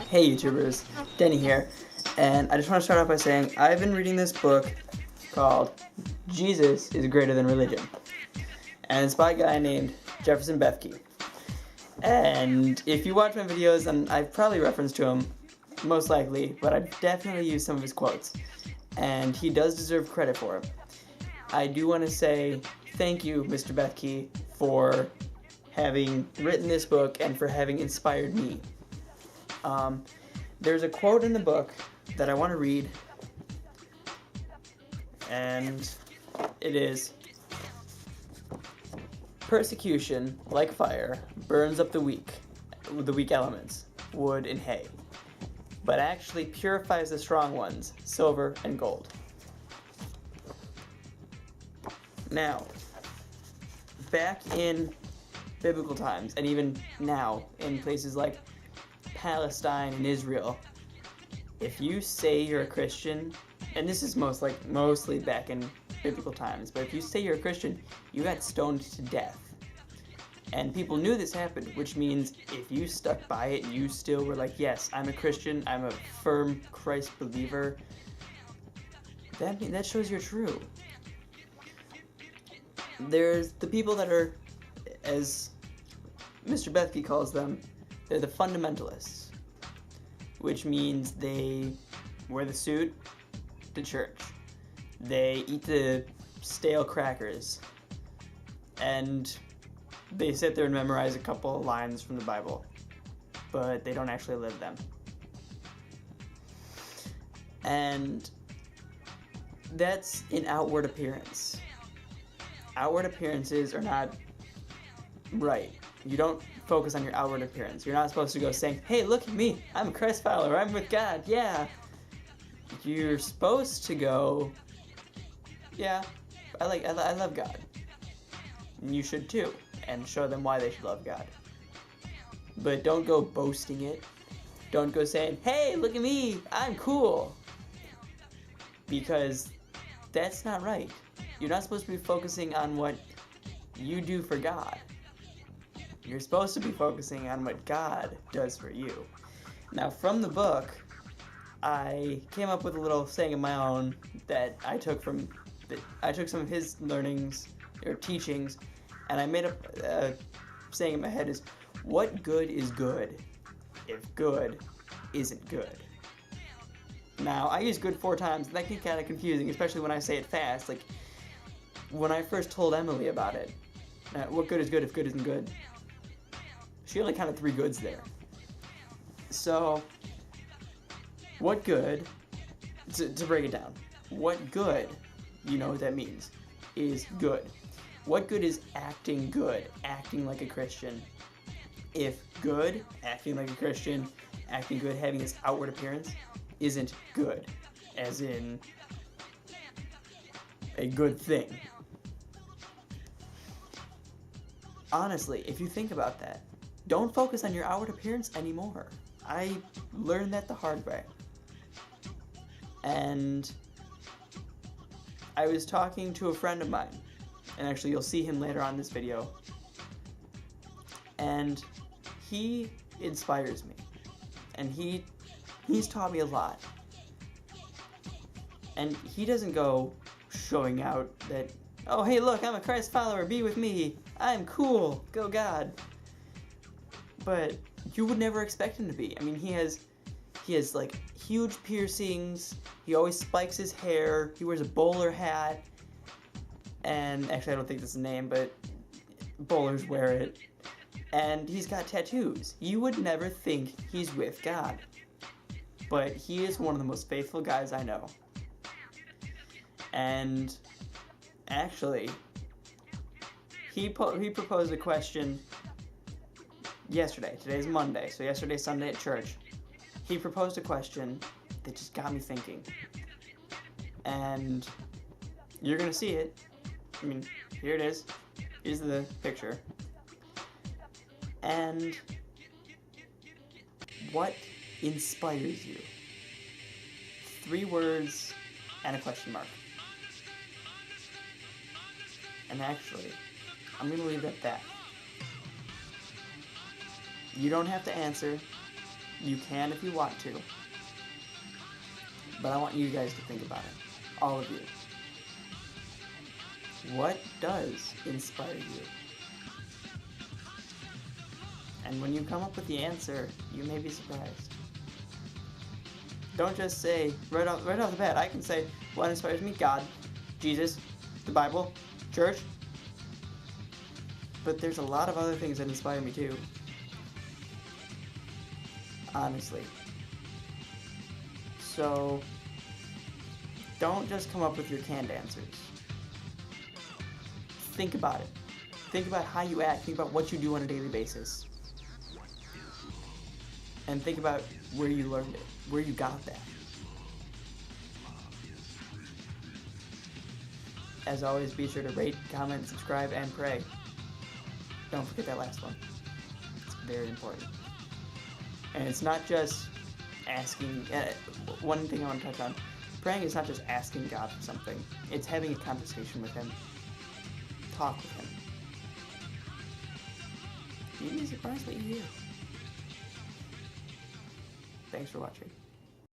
Hey YouTubers, Denny here, and I just want to start off by saying I've been reading this book called Jesus is Greater Than Religion, and it's by a guy named Jefferson Bethke. And if you watch my videos, then I've probably referenced to him, most likely, but I've definitely used some of his quotes, and he does deserve credit for it. I do want to say thank you, Mr. Bethke, for having written this book and for having inspired me. There's a quote in the book that I want to read, and it is, "Persecution, like fire, burns up the weak elements, wood and hay, but actually purifies the strong ones, silver and gold." Now, back in biblical times, and even now in places like Palestine and Israel, if you say you're a Christian, and this is mostly back in biblical times, but if you say you're a Christian, you got stoned to death. And people knew this happened, which means if you stuck by it, you still were like, yes, I'm a Christian, I'm a firm Christ believer, that shows you're true. There's the people that are, as Mr. Bethke calls them, they're the fundamentalists, which means they wear the suit to church, they eat the stale crackers, and they sit there and memorize a couple of lines from the Bible, but they don't actually live them. And that's an outward appearance. Outward appearances are not right. You don't focus on your outward appearance. You're not supposed to go saying, hey, look at me, I'm a Christ follower, I'm with God, yeah. You're supposed to go, yeah, I love God. And you should too, and show them why they should love God. But don't go boasting it. Don't go saying, hey, look at me, I'm cool. Because that's not right. You're not supposed to be focusing on what you do for God. You're supposed to be focusing on what God does for you. Now, from the book, I came up with a little saying of my own that I took some of his learnings or teachings, and I made up a saying in my head is, what good is good if good isn't good? Now, I use good 4 times, and that can get kind of confusing, especially when I say it fast. Like, when I first told Emily about it, what good is good if good isn't good? She only counted 3 goods there. So, what good, to break it down, what good, you know what that means, is good. What good is acting good, acting like a Christian? If good, acting like a Christian, acting good, having this outward appearance, isn't good, as in a good thing. Honestly, if you think about that, don't focus on your outward appearance anymore. I learned that the hard way. And I was talking to a friend of mine, and actually you'll see him later on in this video, and he inspires me, and he's taught me a lot. And he doesn't go showing out that, oh hey look, I'm a Christ follower, be with me, I'm cool, go God. But you would never expect him to be. I mean, he has like huge piercings, he always spikes his hair, he wears a bowler hat, and actually I don't think that's a name, but bowlers wear it, and he's got tattoos. You would never think he's with God, but he is one of the most faithful guys I know. And actually, he proposed a question yesterday. Today's Monday, so yesterday, Sunday at church. He proposed a question that just got me thinking. And you're gonna see it. I mean, here it is. Here's the picture. And what inspires you? 3 words and a question mark. And actually, I'm gonna leave it at that. You don't have to answer. You can if you want to. But I want you guys to think about it. All of you. What does inspire you? And when you come up with the answer, you may be surprised. Don't just say, right off the bat, I can say, what inspires me? God, Jesus, the Bible, church. But there's a lot of other things that inspire me too. Honestly. So, don't just come up with your canned answers. Think about it. Think about how you act. Think about what you do on a daily basis. And think about where you learned it, where you got that. As always, be sure to rate, comment, subscribe, and pray. Don't forget that last one. It's very important. And it's not just asking, one thing I want to touch on, praying is not just asking God for something. It's having a conversation with Him. Talk with Him. You'd be surprised what you hear. Thanks for watching.